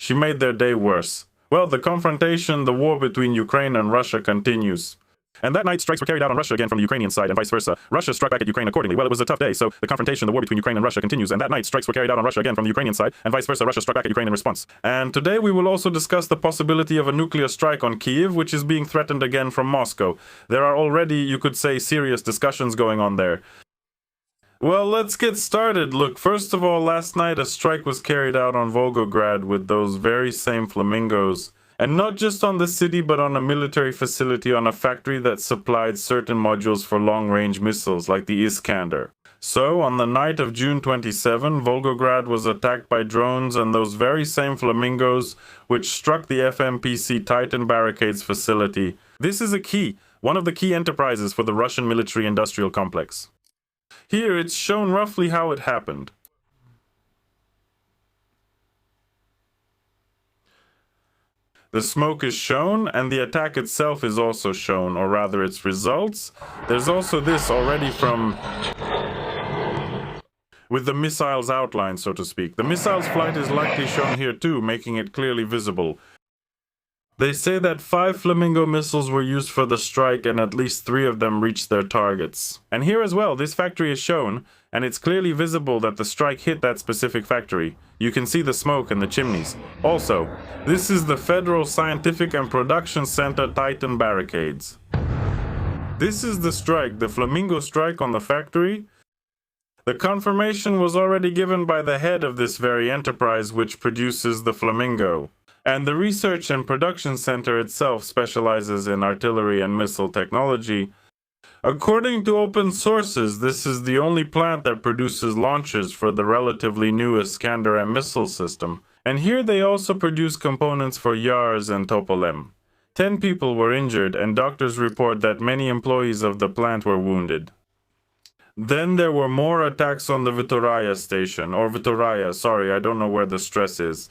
She made their day worse. Well, the confrontation, the war between Ukraine and Russia continues. And that night, strikes were carried out on Russia again from the Ukrainian side and vice versa. Russia struck back at Ukraine accordingly. Well, it was a tough day, so the confrontation, the war between Ukraine and Russia continues. And that night, strikes were carried out on Russia again from the Ukrainian side and vice versa. Russia struck back at Ukraine in response. And today we will also discuss the possibility of a nuclear strike on Kyiv, which is being threatened again from Moscow. There are already, you could say, serious discussions going on there. Well, let's get started. Look, first of all, last night a strike was carried out on Volgograd with those very same flamingos. And not just on the city, but on a military facility, on a factory that supplied certain modules for long-range missiles, like the Iskander. So, on the night of June 27, Volgograd was attacked by drones and those very same flamingos which struck the FMPC Titan Barricades facility. This is one of the key enterprises for the Russian military-industrial complex. Here, it's shown roughly how it happened. The smoke is shown, and the attack itself is also shown, or rather its results. There's also this already with the missile's outline, so to speak. The missile's flight is likely shown here too, making it clearly visible. They say that 5 Flamingo missiles were used for the strike, and at least 3 of them reached their targets. And here as well, this factory is shown, and it's clearly visible that the strike hit that specific factory. You can see the smoke and the chimneys. Also, this is the Federal Scientific and Production Center Titan Barricades. This is the strike, the Flamingo strike on the factory. The confirmation was already given by the head of this very enterprise which produces the Flamingo. And the Research and Production Center itself specializes in artillery and missile technology. According to open sources, this is the only plant that produces launchers for the relatively new Iskander missile system. And here they also produce components for Yars and Topolem. 10 people were injured, and doctors report that many employees of the plant were wounded. Then there were more attacks on the Vitoraya station, or Vitoraya, sorry, I don't know where the stress is.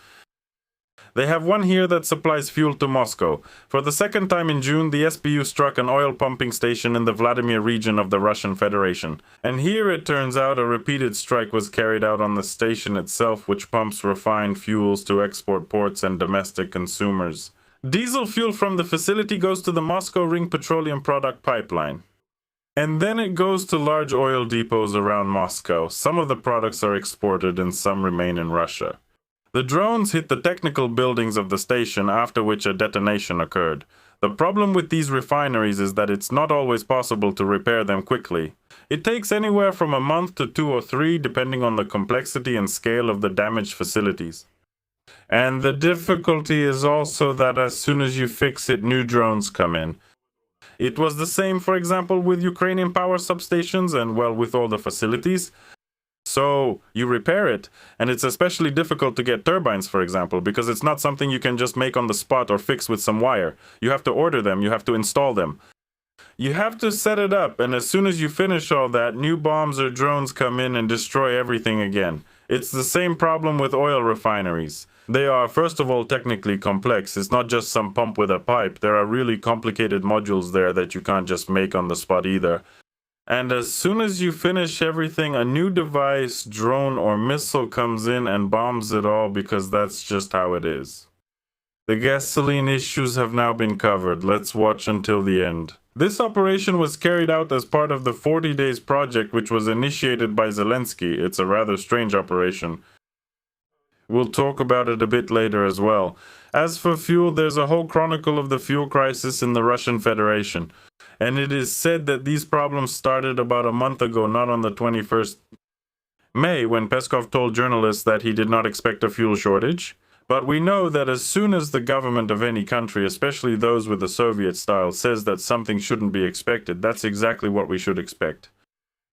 They have one here that supplies fuel to Moscow. For the second time in June, the SBU struck an oil pumping station in the Vladimir region of the Russian Federation. And here it turns out a repeated strike was carried out on the station itself, which pumps refined fuels to export ports and domestic consumers. Diesel fuel from the facility goes to the Moscow Ring petroleum product pipeline. And then it goes to large oil depots around Moscow. Some of the products are exported and some remain in Russia. The drones hit the technical buildings of the station, after which a detonation occurred. The problem with these refineries is that it's not always possible to repair them quickly. It takes anywhere from a month to 2 or 3, depending on the complexity and scale of the damaged facilities. And the difficulty is also that as soon as you fix it, new drones come in. It was the same, for example, with Ukrainian power substations and, well, with all the facilities. So you repair it, and it's especially difficult to get turbines, for example, because it's not something you can just make on the spot or fix with some wire. You have to order them, you have to install them. You have to set it up, and as soon as you finish all that, new bombs or drones come in and destroy everything again. It's the same problem with oil refineries. They are, first of all, technically complex. It's not just some pump with a pipe. There are really complicated modules there that you can't just make on the spot either. And as soon as you finish everything, a new device, drone, or missile comes in and bombs it all because that's just how it is. The gasoline issues have now been covered. Let's watch until the end. This operation was carried out as part of the 40 Days project which was initiated by Zelensky. It's a rather strange operation. We'll talk about it a bit later as well. As for fuel, there's a whole chronicle of the fuel crisis in the Russian Federation. And it is said that these problems started about a month ago, not on the 21st May, when Peskov told journalists that he did not expect a fuel shortage. But we know that as soon as the government of any country, especially those with the Soviet style, says that something shouldn't be expected, that's exactly what we should expect.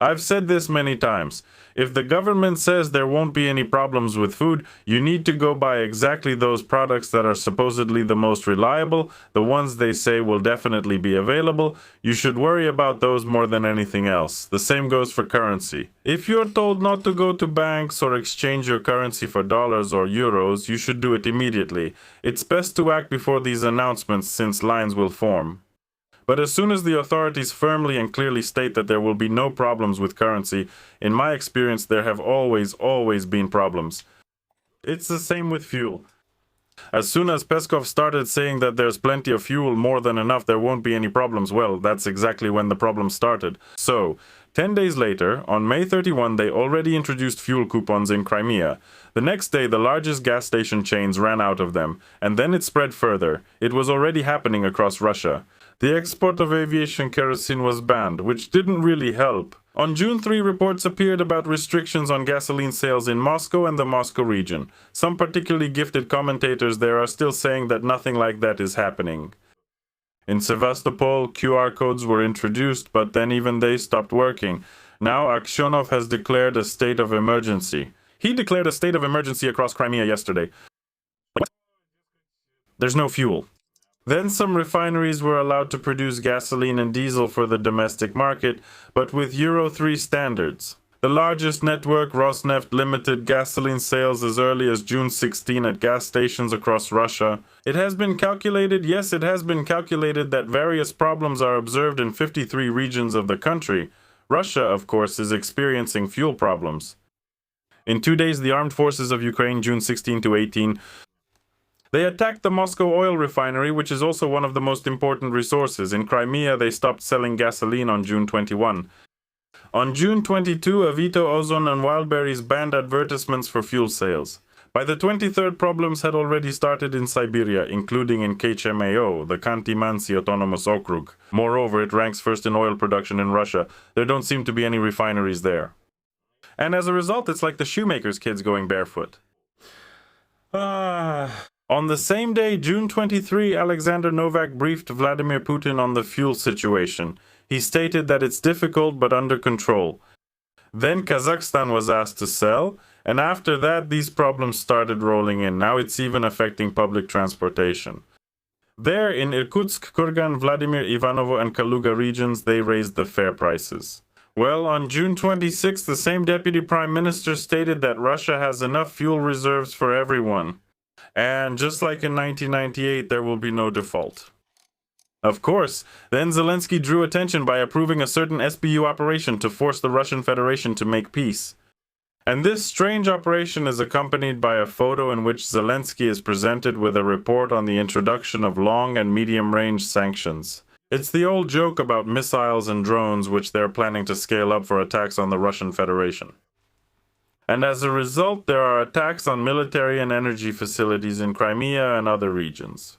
I've said this many times. If the government says there won't be any problems with food, you need to go buy exactly those products that are supposedly the most reliable, the ones they say will definitely be available. You should worry about those more than anything else. The same goes for currency. If you're told not to go to banks or exchange your currency for dollars or euros, you should do it immediately. It's best to act before these announcements, since lines will form. But as soon as the authorities firmly and clearly state that there will be no problems with currency, in my experience there have always been problems. It's the same with fuel. As soon as Peskov started saying that there's plenty of fuel, more than enough, there won't be any problems, well, that's exactly when the problem started. So, 10 days later, on May 31, they already introduced fuel coupons in Crimea. The next day, the largest gas station chains ran out of them, and then it spread further. It was already happening across Russia. The export of aviation kerosene was banned, which didn't really help. On June 3, reports appeared about restrictions on gasoline sales in Moscow and the Moscow region. Some particularly gifted commentators there are still saying that nothing like that is happening. In Sevastopol, QR codes were introduced, but then even they stopped working. Now Aksyonov has declared a state of emergency. He declared a state of emergency across Crimea yesterday. What? There's no fuel. Then some refineries were allowed to produce gasoline and diesel for the domestic market, but with Euro 3 standards. The largest network, Rosneft, limited gasoline sales as early as June 16 at gas stations across Russia. It has been calculated, yes, it has been calculated that various problems are observed in 53 regions of the country. Russia, of course, is experiencing fuel problems. In 2 days, the armed forces of Ukraine, June 16 to 18, they attacked the Moscow oil refinery, which is also one of the most important resources. In Crimea, they stopped selling gasoline on June 21. On June 22, Avito, Ozon, and Wildberries banned advertisements for fuel sales. By the 23rd, problems had already started in Siberia, including in KHMAO, the Khanty-Mansi Autonomous Okrug. Moreover, it ranks first in oil production in Russia. There don't seem to be any refineries there. And as a result, it's like the shoemaker's kids going barefoot. On the same day, June 23, Alexander Novak briefed Vladimir Putin on the fuel situation. He stated that it's difficult but under control. Then Kazakhstan was asked to sell, and after that these problems started rolling in. Now it's even affecting public transportation. There in Irkutsk, Kurgan, Vladimir, Ivanovo and Kaluga regions, they raised the fare prices. Well, on June 26, the same deputy prime minister stated that Russia has enough fuel reserves for everyone. And just like in 1998, there will be no default. Of course, then Zelensky drew attention by approving a certain SBU operation to force the Russian Federation to make peace. And this strange operation is accompanied by a photo in which Zelensky is presented with a report on the introduction of long and medium-range sanctions. It's the old joke about missiles and drones which they're planning to scale up for attacks on the Russian Federation. And as a result, there are attacks on military and energy facilities in Crimea and other regions.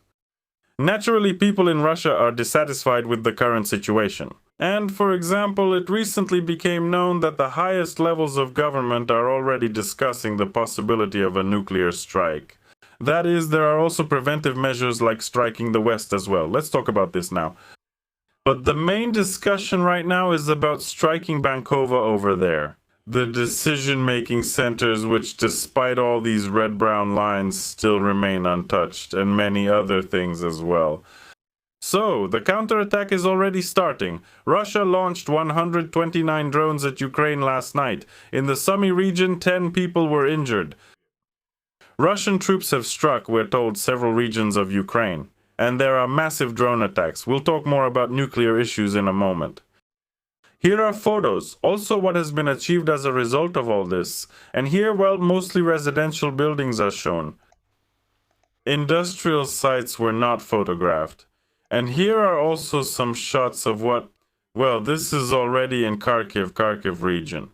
Naturally, people in Russia are dissatisfied with the current situation. And, for example, it recently became known that the highest levels of government are already discussing the possibility of a nuclear strike. That is, there are also preventive measures like striking the West as well. Let's talk about this now. But the main discussion right now is about striking Bankova over there. The decision-making centers which, despite all these red-brown lines, still remain untouched, and many other things as well. So, the counterattack is already starting. Russia launched 129 drones at Ukraine last night. In the Sumy region, 10 people were injured. Russian troops have struck, we're told, several regions of Ukraine. And there are massive drone attacks. We'll talk more about nuclear issues in a moment. Here are photos, also what has been achieved as a result of all this. And here, well, mostly residential buildings are shown. Industrial sites were not photographed. And here are also some shots of what, well, this is already in Kharkiv region.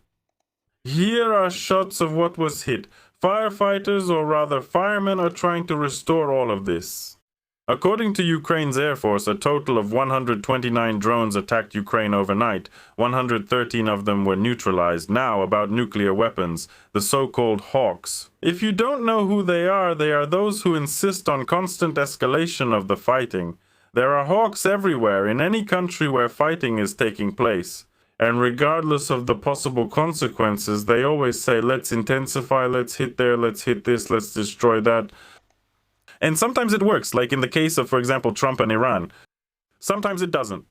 Here are shots of what was hit. Firefighters, or rather firemen, are trying to restore all of this. According to Ukraine's Air Force, a total of 129 drones attacked Ukraine overnight. 113 of them were neutralized. Now, about nuclear weapons, the so-called Hawks. If you don't know who they are those who insist on constant escalation of the fighting. There are Hawks everywhere, in any country where fighting is taking place. And regardless of the possible consequences, they always say, let's intensify, let's hit there, let's hit this, let's destroy that. And sometimes it works, like in the case of, for example, Trump and Iran. Sometimes it doesn't.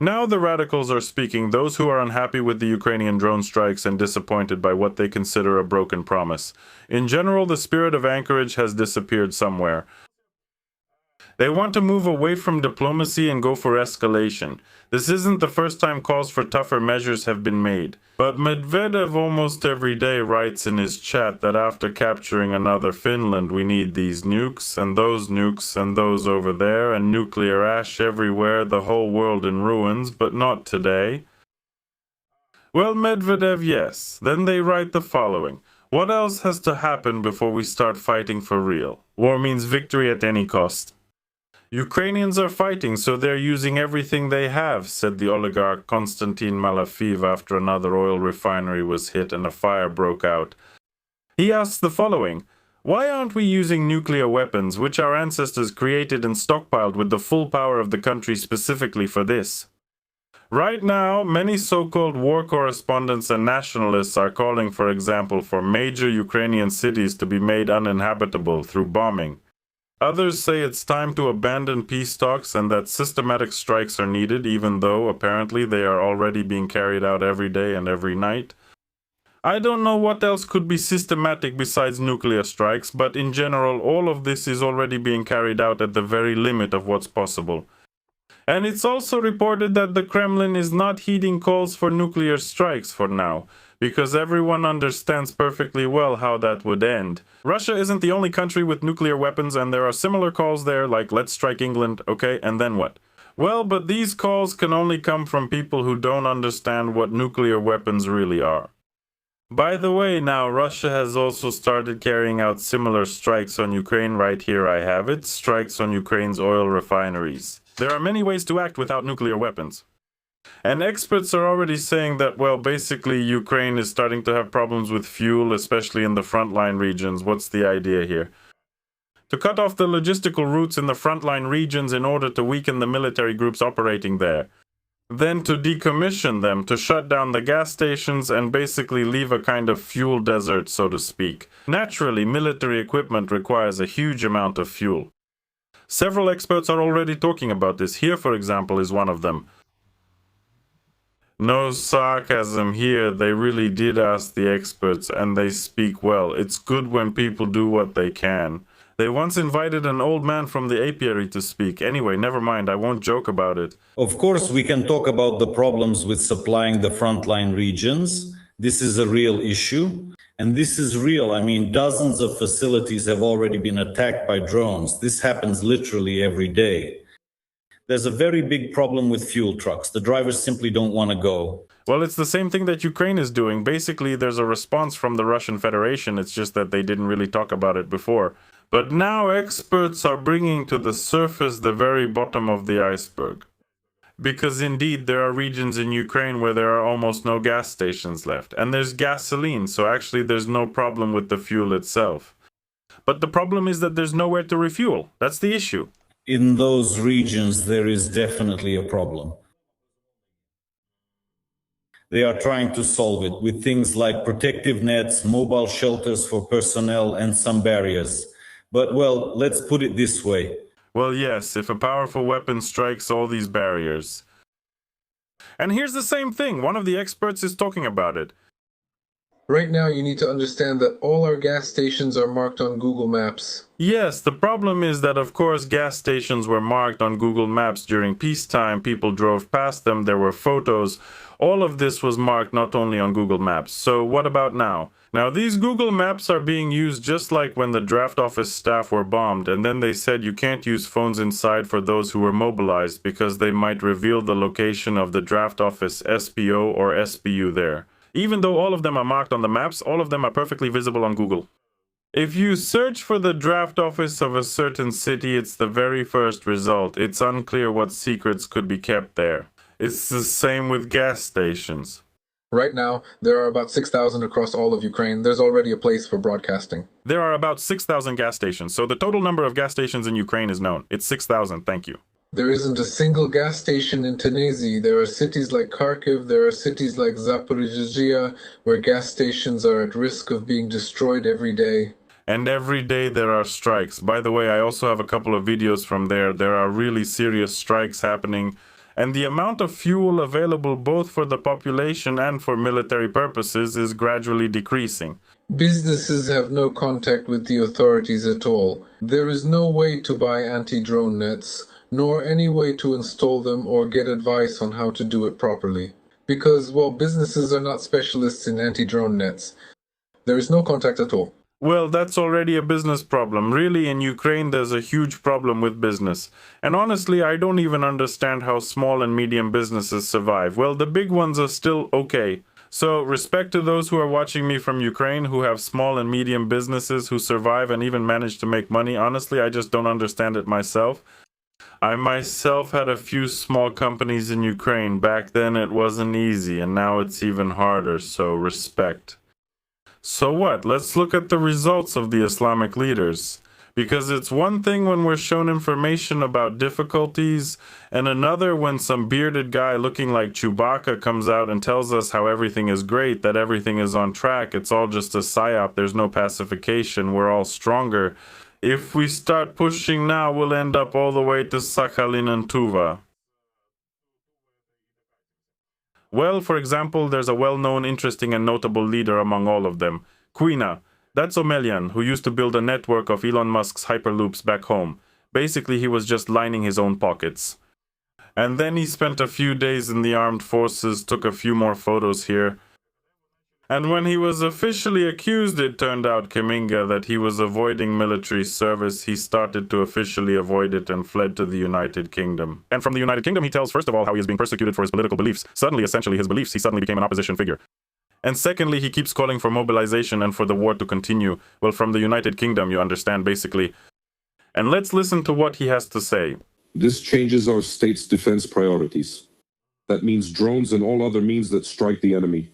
Now the radicals are speaking, those who are unhappy with the Ukrainian drone strikes and disappointed by what they consider a broken promise. In general, the spirit of anchorage has disappeared somewhere. They want to move away from diplomacy and go for escalation. This isn't the first time calls for tougher measures have been made. But Medvedev almost every day writes in his chat that after capturing another Finland, we need these nukes and those over there, and nuclear ash everywhere, the whole world in ruins, but not today. Well, Medvedev, yes. Then they write the following. What else has to happen before we start fighting for real? War means victory at any cost. Ukrainians are fighting, so they're using everything they have, said the oligarch Konstantin Malafeev after another oil refinery was hit and a fire broke out. He asks the following. Why aren't we using nuclear weapons, which our ancestors created and stockpiled with the full power of the country specifically for this? Right now, many so-called war correspondents and nationalists are calling, for example, for major Ukrainian cities to be made uninhabitable through bombing. Others say it's time to abandon peace talks and that systematic strikes are needed, even though, apparently, they are already being carried out every day and every night. I don't know what else could be systematic besides nuclear strikes, but in general, all of this is already being carried out at the very limit of what's possible. And it's also reported that the Kremlin is not heeding calls for nuclear strikes for now, because everyone understands perfectly well how that would end. Russia isn't the only country with nuclear weapons, and there are similar calls there, like let's strike England, okay, and then what? Well, but these calls can only come from people who don't understand what nuclear weapons really are. By the way, now Russia has also started carrying out similar strikes on Ukraine. Right here I have it, strikes on Ukraine's oil refineries. There are many ways to act without nuclear weapons. And experts are already saying that, well, basically Ukraine is starting to have problems with fuel, especially in the frontline regions. What's the idea here? To cut off the logistical routes in the frontline regions in order to weaken the military groups operating there. Then to decommission them, to shut down the gas stations and basically leave a kind of fuel desert, so to speak. Naturally, military equipment requires a huge amount of fuel. Several experts are already talking about this. Here, for example, is one of them. No sarcasm here, they really did ask the experts, and they speak well. It's good when people do what they can. They once invited an old man from the apiary to speak. Anyway, never mind, I won't joke about it. Of course, we can talk about the problems with supplying the frontline regions. This is a real issue. And this is real. I mean, dozens of facilities have already been attacked by drones. This happens literally every day. There's a very big problem with fuel trucks. The drivers simply don't want to go. Well, it's the same thing that Ukraine is doing. Basically, there's a response from the Russian Federation. It's just that they didn't really talk about it before. But now experts are bringing to the surface the very bottom of the iceberg. Because indeed, there are regions in Ukraine where there are almost no gas stations left. And there's gasoline, so actually there's no problem with the fuel itself. But the problem is that there's nowhere to refuel. That's the issue. In those regions, there is definitely a problem. They are trying to solve it with things like protective nets, mobile shelters for personnel, and some barriers. But, well, let's put it this way. Well, yes, if a powerful weapon strikes all these barriers. And here's the same thing. One of the experts is talking about it. Right now, you need to understand that all our gas stations are marked on Google Maps. Yes, the problem is that, of course, gas stations were marked on Google Maps during peacetime. People drove past them. There were photos. All of this was marked not only on Google Maps. So what about now? Now, these Google Maps are being used just like when the draft office staff were bombed, and then they said you can't use phones inside for those who were mobilized because they might reveal the location of the draft office SPO or SPU there. Even though all of them are marked on the maps, all of them are perfectly visible on Google. If you search for the draft office of a certain city, it's the very first result. It's unclear what secrets could be kept there. It's the same with gas stations. Right now, there are about 6,000 across all of Ukraine. There's already a place for broadcasting. There are about 6,000 gas stations, so the total number of gas stations in Ukraine is known. It's 6,000, thank you. There isn't a single gas station in Tunisia. There are cities like Kharkiv, there are cities like Zaporizhzhia, where gas stations are at risk of being destroyed every day. And every day there are strikes. By the way, I also have a couple of videos from there. There are really serious strikes happening. And the amount of fuel available both for the population and for military purposes is gradually decreasing. Businesses have no contact with the authorities at all. There is no way to buy anti-drone nets, nor any way to install them or get advice on how to do it properly. Because, well, businesses are not specialists in anti-drone nets. There is no contact at all. Well, that's already a business problem. Really, in Ukraine, there's a huge problem with business. And honestly, I don't even understand how small and medium businesses survive. Well, the big ones are still okay. So, respect to those who are watching me from Ukraine who have small and medium businesses who survive and even manage to make money. Honestly, I just don't understand it myself. I myself had a few small companies in Ukraine. Back then, it wasn't easy, and now it's even harder, so respect. So what? Let's look at the results of the Islamic leaders. Because it's one thing when we're shown information about difficulties, and another when some bearded guy looking like Chewbacca comes out and tells us how everything is great, that everything is on track, it's all just a psyop, there's no pacification, we're all stronger. If we start pushing now, we'll end up all the way to Sakhalin and Tuva. Well, for example, there's a well-known, interesting, and notable leader among all of them. Quina. That's Omelian, who used to build a network of Elon Musk's hyperloops back home. Basically, he was just lining his own pockets. And then he spent a few days in the armed forces, took a few more photos here. And when he was officially accused, it turned out, Kaminga, that he was avoiding military service. He started to officially avoid it and fled to the United Kingdom. And from the United Kingdom, he tells, first of all, how he is being persecuted for his political beliefs. Suddenly, essentially his beliefs, he suddenly became an opposition figure. And secondly, he keeps calling for mobilization and for the war to continue. Well, from the United Kingdom, you understand, basically. And let's listen to what he has to say. This changes our state's defense priorities. That means drones and all other means that strike the enemy.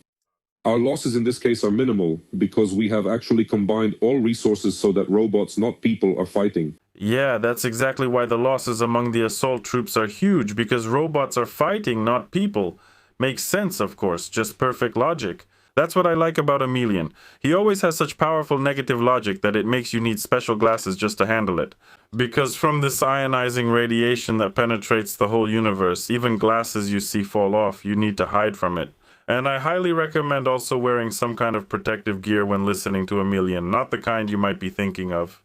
Our losses in this case are minimal because we have actually combined all resources so that robots, not people, are fighting. Yeah, that's exactly why the losses among the assault troops are huge, because robots are fighting, not people. Makes sense, of course, just perfect logic. That's what I like about Emelian. He always has such powerful negative logic that it makes you need special glasses just to handle it. Because from this ionizing radiation that penetrates the whole universe, even glasses you see fall off, you need to hide from it. And I highly recommend also wearing some kind of protective gear when listening to Emelian, not the kind you might be thinking of,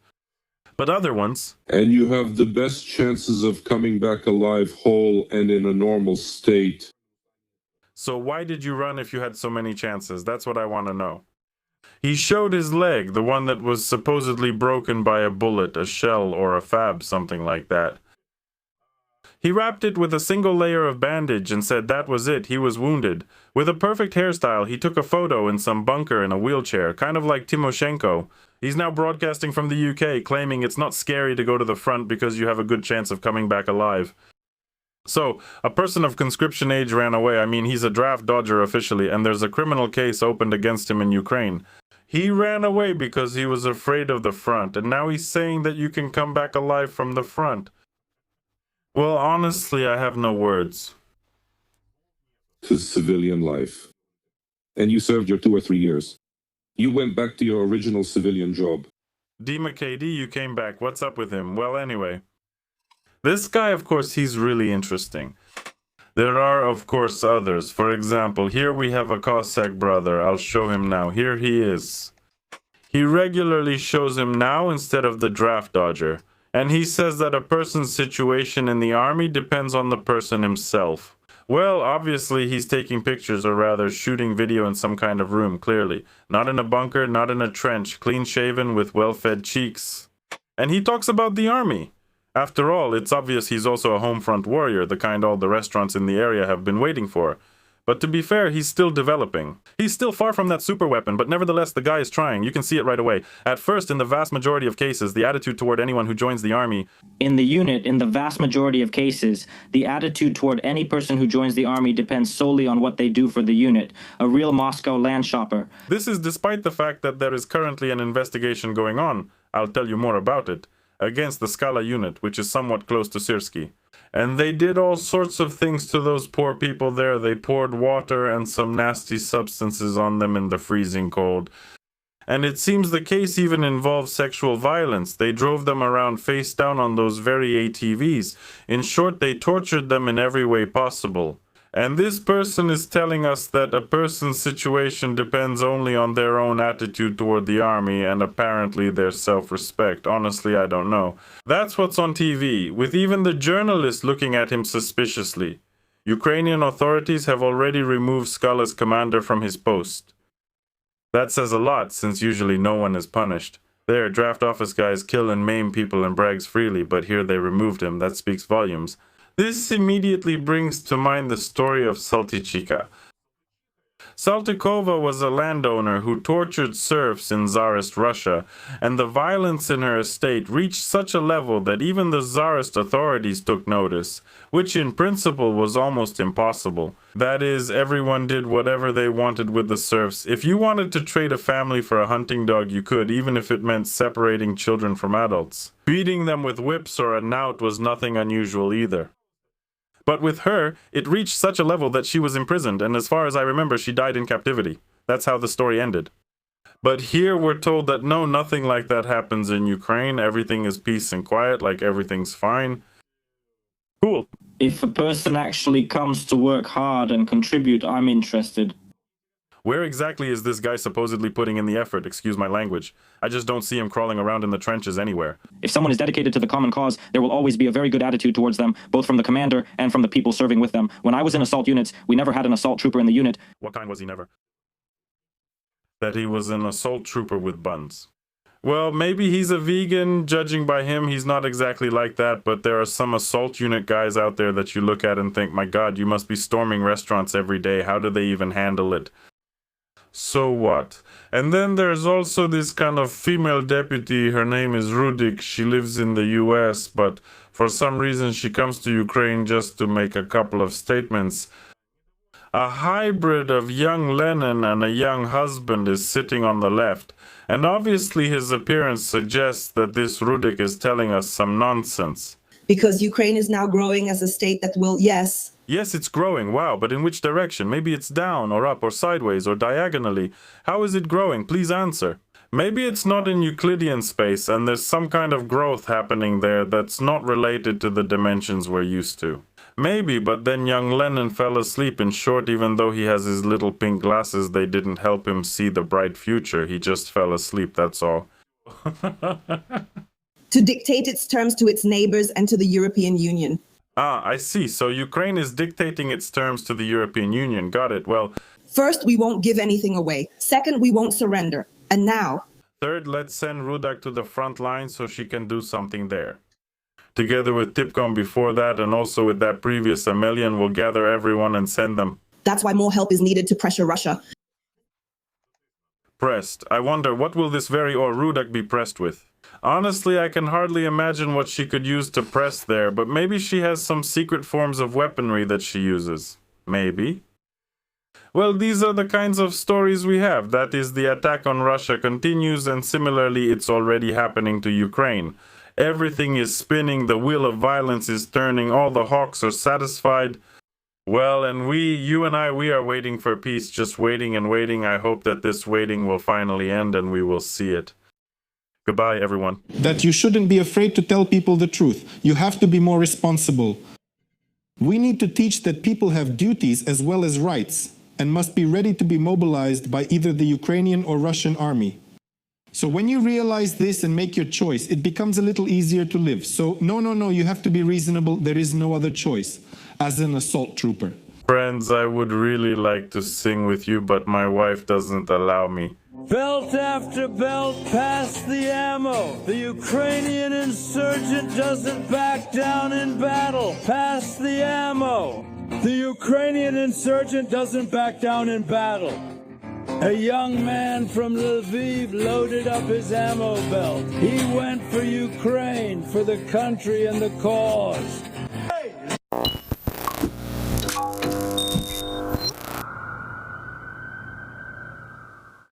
but other ones. And you have the best chances of coming back alive whole and in a normal state. So why did you run if you had so many chances? That's what I want to know. He showed his leg, the one that was supposedly broken by a bullet, a shell, or a fab, something like that. He wrapped it with a single layer of bandage and said that was it, he was wounded. With a perfect hairstyle, he took a photo in some bunker in a wheelchair, kind of like Timoshenko. He's now broadcasting from the UK, claiming it's not scary to go to the front because you have a good chance of coming back alive. So, a person of conscription age ran away. I mean, he's a draft dodger officially, and there's a criminal case opened against him in Ukraine. He ran away because he was afraid of the front, and now he's saying that you can come back alive from the front. Well, honestly, I have no words. To civilian life. And you served your 2 or 3 years. You went back to your original civilian job. Dima KD, you came back. What's up with him? Well, anyway. This guy, of course, he's really interesting. There are, of course, others. For example, here we have a Cossack brother. I'll show him now. Here he is. He regularly shows him now instead of the draft dodger. And he says that a person's situation in the army depends on the person himself. Well, obviously he's taking pictures, or rather shooting video in some kind of room, clearly. Not in a bunker, not in a trench, clean-shaven with well-fed cheeks. And he talks about the army. After all, it's obvious he's also a home front warrior, the kind all the restaurants in the area have been waiting for. But to be fair, he's still developing. He's still far from that super weapon, but nevertheless the guy is trying. You can see it right away. At first, in the vast majority of cases, the attitude toward anyone who joins the army... In the unit, in the vast majority of cases, the attitude toward any person who joins the army depends solely on what they do for the unit. A real Moscow land shopper. This is despite the fact that there is currently an investigation going on, I'll tell you more about it, against the Skala unit, which is somewhat close to Syrski. And they did all sorts of things to those poor people there. They poured water and some nasty substances on them in the freezing cold. And it seems the case even involved sexual violence. They drove them around face down on those very ATVs. In short, they tortured them in every way possible. And this person is telling us that a person's situation depends only on their own attitude toward the army and apparently their self-respect. Honestly, I don't know. That's what's on TV, with even the journalist looking at him suspiciously. Ukrainian authorities have already removed Skull as commander from his post. That says a lot, since usually no one is punished. There, draft office guys kill and maim people and brags freely, but here they removed him. That speaks volumes. This immediately brings to mind the story of Saltychika. Saltykova was a landowner who tortured serfs in Tsarist Russia, and the violence in her estate reached such a level that even the Tsarist authorities took notice, which in principle was almost impossible. That is, everyone did whatever they wanted with the serfs. If you wanted to trade a family for a hunting dog, you could, even if it meant separating children from adults. Beating them with whips or a knout was nothing unusual either. But with her, it reached such a level that she was imprisoned, and as far as I remember, she died in captivity. That's how the story ended. But here we're told that no, nothing like that happens in Ukraine. Everything is peace and quiet, like everything's fine. Cool. If a person actually comes to work hard and contribute, I'm interested. Where exactly is this guy supposedly putting in the effort? Excuse my language. I just don't see him crawling around in the trenches anywhere. If someone is dedicated to the common cause, there will always be a very good attitude towards them, both from the commander and from the people serving with them. When I was in assault units, we never had an assault trooper in the unit. What kind was he never? That he was an assault trooper with buns. Well, maybe he's a vegan. Judging by him, he's not exactly like that, but there are some assault unit guys out there that you look at and think, my God, you must be storming restaurants every day. How do they even handle it? So what? And then there's also this kind of female deputy. Her name is Rudik. She lives in the US, but for some reason she comes to Ukraine just to make a couple of statements. A hybrid of young Lenin and a young husband is sitting on the left, and obviously his appearance suggests that this Rudik is telling us some nonsense. Because Ukraine is now growing as a state that will, yes. Yes, it's growing, wow, but in which direction? Maybe it's down, or up, or sideways, or diagonally. How is it growing? Please answer. Maybe it's not in Euclidean space, and there's some kind of growth happening there that's not related to the dimensions we're used to. Maybe, but then young Lenin fell asleep. In short, even though he has his little pink glasses, they didn't help him see the bright future. He just fell asleep, that's all. To dictate its terms to its neighbors and to the European Union. Ah, I see. So Ukraine is dictating its terms to the European Union. Got it. Well, first, we won't give anything away. Second, we won't surrender. And now... Third, let's send Rudak to the front line so she can do something there. Together with Tipcom before that, and also with that previous Amelian, we'll gather everyone and send them. That's why more help is needed to pressure Russia. Pressed. I wonder, what will this very Rudak be pressed with? Honestly, I can hardly imagine what she could use to press there, but maybe she has some secret forms of weaponry that she uses. Maybe. Well, these are the kinds of stories we have. That is, the attack on Russia continues, and similarly, it's already happening to Ukraine. Everything is spinning, the wheel of violence is turning, all the hawks are satisfied. Well, and you and I, we are waiting for peace, just waiting and waiting. I hope that this waiting will finally end and we will see it. Goodbye, everyone. That you shouldn't be afraid to tell people the truth. You have to be more responsible. We need to teach that people have duties as well as rights and must be ready to be mobilized by either the Ukrainian or Russian army. So when you realize this and make your choice, it becomes a little easier to live. So no, you have to be reasonable. There is no other choice as an assault trooper. Friends, I would really like to sing with you, but my wife doesn't allow me. Belt after belt, pass the ammo. The Ukrainian insurgent doesn't back down in battle. Pass the ammo. The Ukrainian insurgent doesn't back down in battle. A young man from Lviv loaded up his ammo belt. He went for Ukraine, for the country and the cause.